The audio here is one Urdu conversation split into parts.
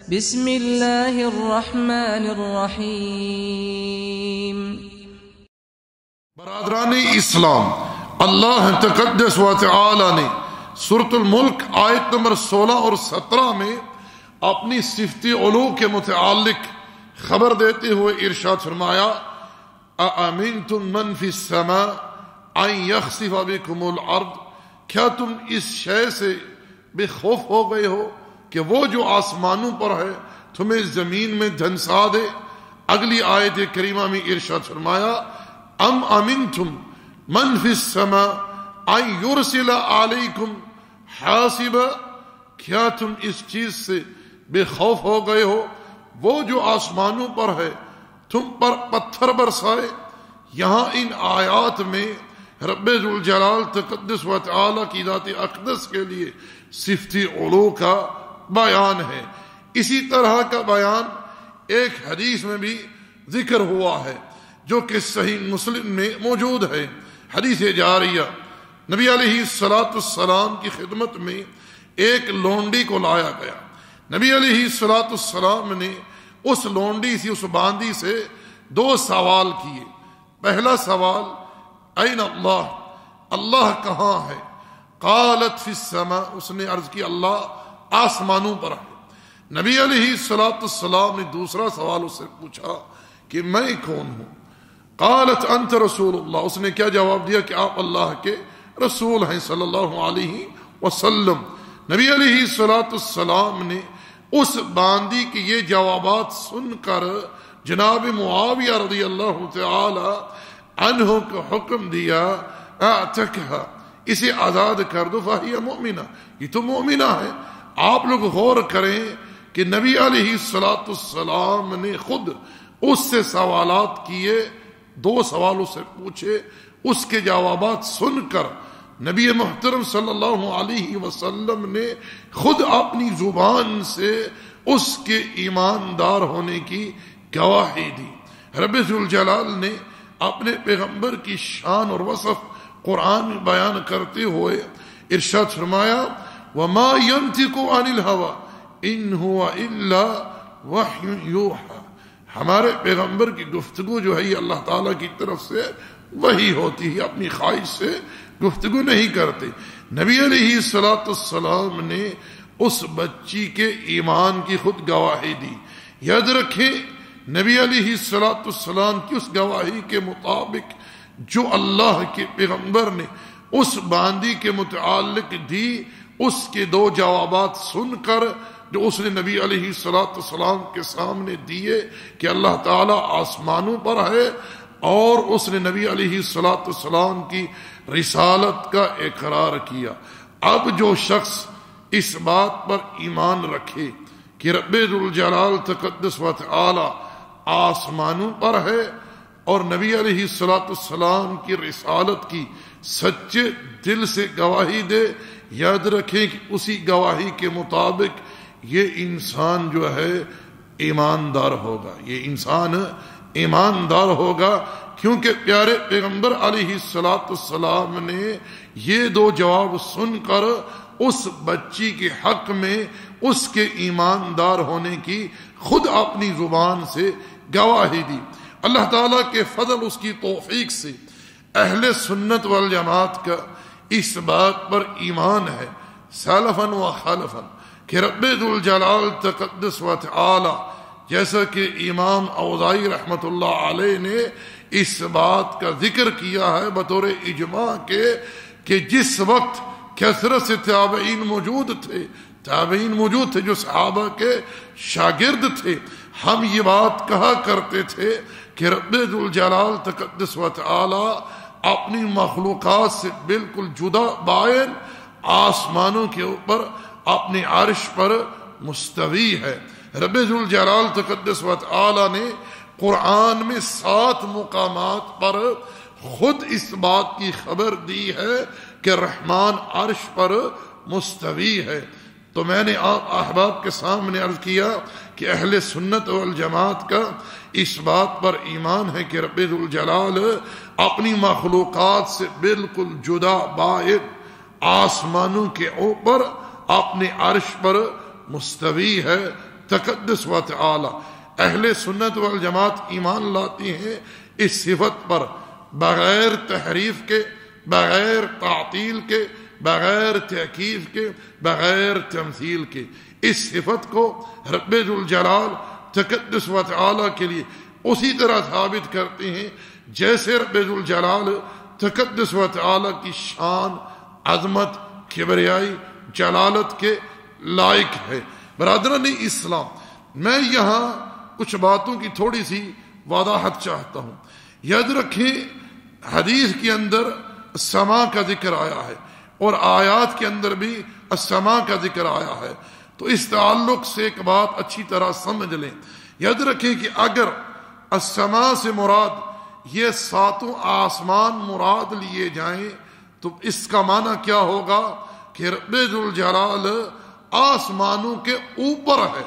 بسم اللہ الرحمن الرحیم۔ برادران اسلام، اللہ تقدس و تعالی نے سورۃ الملک آیت نمبر 16 اور 17 میں اپنی صفت علو کے متعلق خبر دیتے ہوئے ارشاد فرمایا اَأَمِنْتُمْ مَنْ فِي السَّمَاءِ أَنْ يَخْسِفَ بِكُمُ الْأَرْضِ، کیا تم اس شے سے بے خوف ہو گئے ہو کہ وہ جو آسمانوں پر ہے تمہیں زمین میں دھنسا دے؟ اگلی آیت کریمہ میں ارشاد فرمایا ام امنتم من فی السماء ان یرسل علیکم حاصبا، کیا تم اس چیز سے بے خوف ہو گئے ہو وہ جو آسمانوں پر ہے تم پر پتھر برسائے؟ یہاں ان آیات میں رب ذوالجلال تقدس و تعالی کی ذات اقدس کے لیے صفت علو کا بیان ہے۔ اسی طرح کا بیان ایک حدیث میں بھی ذکر ہوا ہے جو کہ صحیح مسلم میں موجود ہے۔ حدیث جاریہ، نبی علیہ السلام کی خدمت میں ایک لونڈی کو لایا گیا۔ نبی علیہ السلام نے اس لونڈی سے، اس باندی سے دو سوال کیے۔ پہلا سوال این اللہ، اللہ کہاں ہے؟ قالت فی السماء، اس نے عرض کی اللہ آسمانوں پر ہے۔ نبی علیہ السلام نے دوسرا سوال اس سے پوچھا کہ میں کون ہوں؟ قالت انت رسول اللہ، اس نے کیا جواب دیا کہ آپ اللہ کے رسول ہیں صلی اللہ علیہ وسلم۔ نبی علیہ السلام نے اس باندی کے یہ جوابات سن کر جناب معاویہ رضی اللہ تعالی عنہ کو حکم دیا اعتقها، اسے آزاد کر دو، فہی مؤمنہ، یہ تو مؤمنہ ہے۔ آپ لوگ غور کریں کہ نبی علیہ السلام نے خود اس سے سوالات کیے، دو سوال اس سے پوچھے، اس کے جوابات سن کر نبی محترم صلی اللہ علیہ وسلم نے خود اپنی زبان سے اس کے ایماندار ہونے کی گواہی دی۔ رب ذوالجلال نے اپنے پیغمبر کی شان اور وصف قرآن میں بیان کرتے ہوئے ارشاد فرمایا وَمَا يَنْتِقُ عَنِ الْهَوَىٰ إِنْ هُوَ إِلَّا وَحْيٌ يُوحَىٰ، ہمارے پیغمبر کی گفتگو جو ہے یہ اللہ تعالیٰ کی طرف سے وحی ہوتی ہے، اپنی خواہش سے گفتگو نہیں کرتے۔ نبی علیہ السلام نے اس بچی کے ایمان کی خود گواہی دی۔ یاد رکھیں نبی علیہ السلام کی اس گواہی کے مطابق جو اللہ کے پیغمبر نے اس باندی کے متعلق دی، اس کے دو جوابات سن کر جو اس نے نبی علیہ السلام کے سامنے دیے کہ اللہ تعالیٰ آسمانوں پر ہے، اور اس نے نبی علیہ السلام کی رسالت کا اقرار کیا۔ اب جو شخص اس بات پر ایمان رکھے کہ رب ذوالجلال تقدس و تعالی آسمانوں پر ہے اور نبی علیہ السلام کی رسالت کی سچے دل سے گواہی دے، یاد رکھیں کہ اسی گواہی کے مطابق یہ انسان جو ہے ایماندار ہوگا، یہ انسان ایماندار ہوگا، کیونکہ پیارے پیغمبر علیہ السلام نے یہ دو جواب سن کر اس بچی کے حق میں اس کے ایماندار ہونے کی خود اپنی زبان سے گواہی دی۔ اللہ تعالیٰ کے فضل، اس کی توفیق سے اہل سنت والجماعت کا اس بات پر ایمان ہے سلفاً و خلفاً کہ رب ذوالجلال تقدس و تعالی، جیسا کہ امام اوزاعی رحمت اللہ علیہ نے اس بات کا ذکر کیا ہے بطور اجماع کے کہ جس وقت کثرت سے تابعین موجود تھے جو صحابہ کے شاگرد تھے، ہم یہ بات کہا کرتے تھے کہ رب ذوالجلال تقدس و تعالی اپنی مخلوقات سے بالکل جدا بائن آسمانوں کے اوپر اپنے عرش پر مستوی ہے۔ رب ذوالجلال تقدس و تعالی نے قرآن میں 7 مقامات پر خود اس بات کی خبر دی ہے کہ رحمان عرش پر مستوی ہے۔ تو میں نے آپ احباب کے سامنے عرض کیا کہ اہل سنت والجماعت کا اس بات پر ایمان ہے کہ رب ذوالجلال اپنی مخلوقات سے بالکل جدا بائن آسمانوں کے اوپر اپنے عرش پر مستوی ہے۔ تقدس و تعالی. اہل سنت والجماعت ایمان لاتی ہیں اس صفت پر بغیر تحریف کے، بغیر تعطیل کے، بغیر تحقیف کے، بغیر تمثیل کے. اس صفت کو رب ذوالجلال تقدس و تعالی کے لیے اسی طرح ثابت کرتے ہیں جیسے رب ذوالجلال تقدس و تعالی کی شان، عظمت، کبریائی، جلالت کے لائق ہے. برادران اسلام، میں یہاں کچھ باتوں کی تھوڑی سی وضاحت چاہتا ہوں. یاد رکھیں حدیث کے اندر السماء کا ذکر آیا ہے اور آیات کے اندر بھی السماء کا ذکر آیا ہے. تو اس تعلق سے ایک بات اچھی طرح سمجھ لیں. یاد رکھیں کہ اگر السماء سے مراد یہ ساتوں آسمان مراد لیے جائیں تو اس کا معنی کیا ہوگا کہ رب ذوالجلال آسمانوں کے اوپر ہے،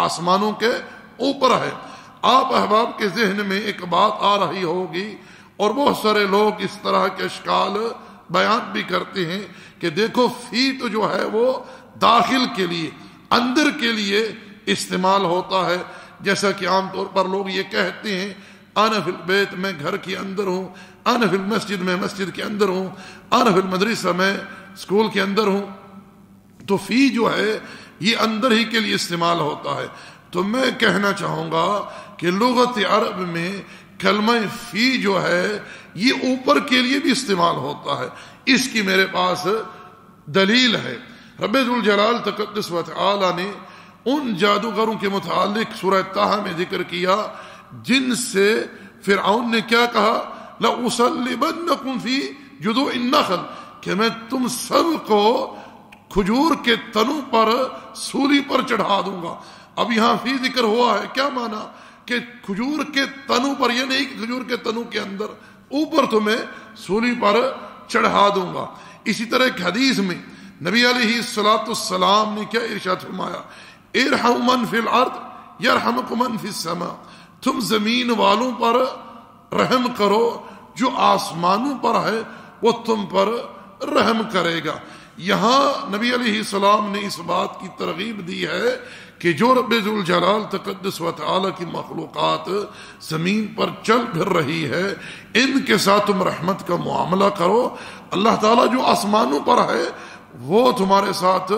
آسمانوں کے اوپر ہے. آپ احباب کے ذہن میں ایک بات آ رہی ہوگی اور بہت سارے لوگ اس طرح کے اشکال بیان بھی کرتے ہیں کہ دیکھو فی تو جو ہے وہ داخل کے لیے، اندر کے لیے استعمال ہوتا ہے. جیسا کہ عام طور پر لوگ یہ کہتے ہیں انا فی البیت، میں گھر کے اندر ہوں، انا فی المسجد، میں مسجد کے اندر ہوں، انا فی المدرسہ، میں اسکول کے اندر ہوں. تو فی جو ہے یہ اندر ہی کے لیے استعمال ہوتا ہے. تو میں کہنا چاہوں گا کہ لغت عرب میں کلمہ فی جو ہے یہ اوپر کے لیے بھی استعمال ہوتا ہے. اس کی میرے پاس دلیل ہے. رب ذوالجلال تقدس و تعالی نے ان جادوگروں کے متعلق سورہ طٰہٰ میں ذکر کیا جن سے فرعون نے کیا کہا، لَأُصَلِّبَنَّكُمْ فِي جُذُوعِ النَّخْلِ، کہ میں تم سب کو کھجور کے تنوں پر سولی پر چڑھا دوں گا. اب یہاں فی ذکر ہوا ہے، کیا معنی کہ کھجور کے تنوں پر، یہ نہیں کہ کھجور کے تنوں کے اندر، اوپر تمہیں سولی پر چڑھا دوں گا. اسی طرح ایک حدیث میں نبی علیہ السلام نے کیا ارشاد فرمایا، ارحموا من فی الارض یرحمکم من فی السماء، تم زمین والوں پر رحم کرو، جو آسمانوں پر ہے وہ تم پر رحم کرے گا. یہاں نبی علیہ السلام نے اس بات کی ترغیب دی ہے کہ جو رب ذوالجلال تقدس و تعالی کی مخلوقات زمین پر چل پھر رہی ہے ان کے ساتھ تم رحمت کا معاملہ کرو. اللہ تعالیٰ جو آسمانوں پر ہے وہ تمہارے ساتھ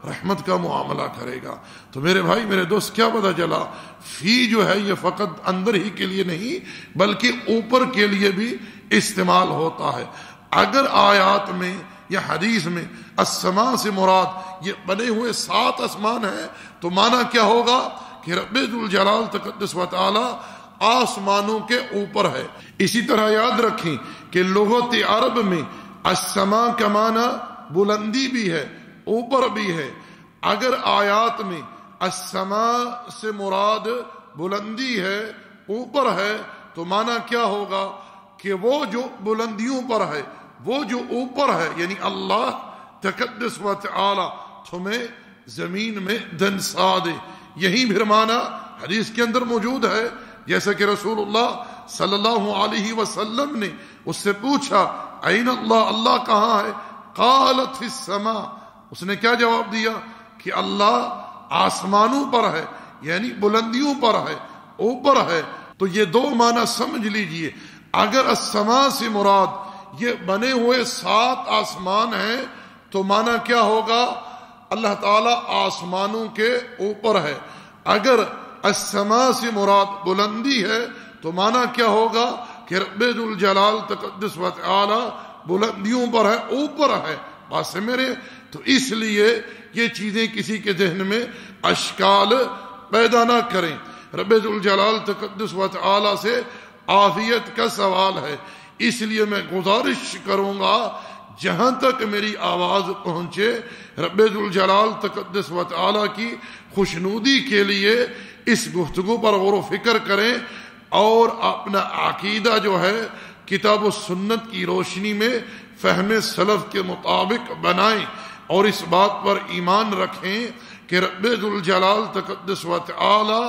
رحمت کا معاملہ کرے گا. تو میرے بھائی، میرے دوست، کیا پتہ چلا فی جو ہے یہ فقط اندر ہی کے لیے نہیں بلکہ اوپر کے لیے بھی استعمال ہوتا ہے. اگر آیات میں یا حدیث میں السماء سے مراد یہ بنے ہوئے 7 آسمان ہیں تو معنی کیا ہوگا کہ رب ذوالجلال تقدس و تعالی آسمانوں کے اوپر ہے. اسی طرح یاد رکھیں کہ لغت عرب میں السماء کا معنی بلندی بھی ہے، اوپر بھی ہے. اگر آیات میں السماء سے مراد بلندی ہے، اوپر ہے، تو معنی کیا ہوگا کہ وہ جو بلندیوں پر ہے، وہ جو اوپر ہے، یعنی اللہ تقدس و تعالی تمہیں زمین میں دنسا دے. یہی پھر معنی حدیث کے اندر موجود ہے، جیسا کہ رسول اللہ صلی اللہ علیہ وسلم نے اس سے پوچھا این اللہ، اللہ کہاں ہے؟ قالت فی السماء، اس نے کیا جواب دیا کہ اللہ آسمانوں پر ہے، یعنی بلندیوں پر ہے، اوپر ہے. تو یہ 2 معنی سمجھ لیجئے. اگر السماء سے مراد یہ بنے ہوئے 7 آسمان ہیں تو معنی کیا ہوگا؟ اللہ تعالیٰ آسمانوں کے اوپر ہے. اگر السماء سے مراد بلندی ہے تو معنی کیا ہوگا کہ رب ذوالجلال تقدس و تعالی بلندیوں پر ہے، اوپر ہے. بات سے میرے تو اس لیے یہ چیزیں کسی کے ذہن میں اشکال پیدا نہ کریں. رب ذوالجلال تقدس و تعالی سے عافیت کا سوال ہے. اس لیے میں گزارش کروں گا جہاں تک میری آواز پہنچے رب ذوالجلال تقدس و تعالی کی خوشنودی کے لیے اس گفتگو پر غور و فکر کریں اور اپنا عقیدہ جو ہے کتاب و سنت کی روشنی میں فہم سلف کے مطابق بنائیں اور اس بات پر ایمان رکھیں کہ رب ذوالجلال تقدس و تعالی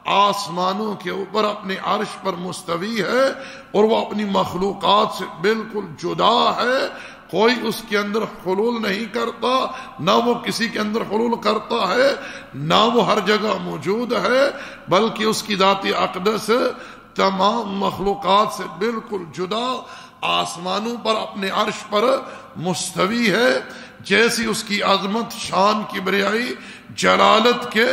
آسمانوں کے اوپر اپنے عرش پر مستوی ہے اور وہ اپنی مخلوقات سے بالکل جدا ہے. کوئی اس کے اندر حلول نہیں کرتا، نہ وہ کسی کے اندر حلول کرتا ہے، نہ وہ ہر جگہ موجود ہے، بلکہ اس کی ذات اقدس تمام مخلوقات سے بالکل جدا آسمانوں پر اپنے عرش پر مستوی ہے. جیسی اس کی عظمت، شان، کبریائی، جلالت کے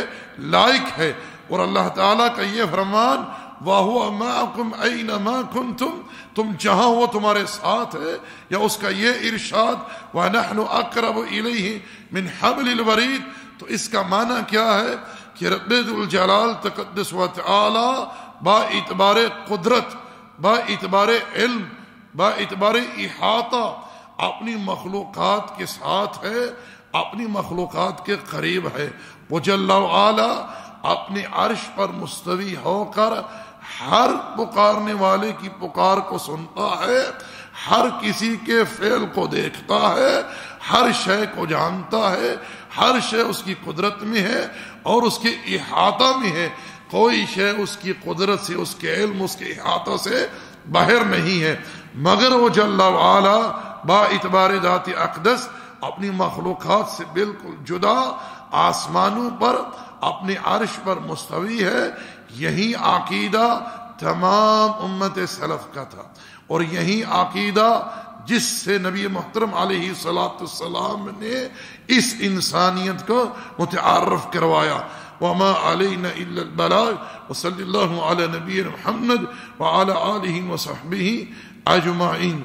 لائق ہے. اور اللہ تعالیٰ کا یہ فرمان وَهُوَ مَعَكُمْ أَيْنَمَا كُنْتُمْ، تم جہاں ہو تمہارے ساتھ ہے. یا اس کا یہ ارشاد وَنَحْنُ أَقْرَبُ إِلَيْهِ مِنْ حَبْلِ الْوَرِيدِ، تو اس کا معنی کیا ہے کہ رب ذوالجلال تقدس و تعالی با اعتبار قدرت، با اعتبار علم، با اعتبار احاطہ اپنی مخلوقات کے ساتھ ہے، اپنی مخلوقات کے قریب ہے. وہ جل وعلا اپنے عرش پر مستوی ہو کر ہر پکارنے والے کی پکار کو سنتا ہے، ہر کسی کے فعل کو دیکھتا ہے، ہر شے کو جانتا ہے، ہر شے اس کی قدرت میں ہے اور اس کے احاطہ میں ہے. کوئی شے اس کی قدرت سے، اس کے علم، اس کے احاطہ سے باہر نہیں ہے. مگر وہ جل وعلا با اعتبار ذات اقدس اپنی مخلوقات سے بالکل جدا آسمانوں پر اپنے عرش پر مستوی ہے. یہی عقیدہ تمام امت سلف کا تھا اور یہی عقیدہ جس سے نبی محترم علیہ السلام نے اس انسانیت کو متعارف کروایا. وما علینا الا البلاغ وصلی اللہ علی نبی محمد وعلی آلہ وصحبہ اجمعین.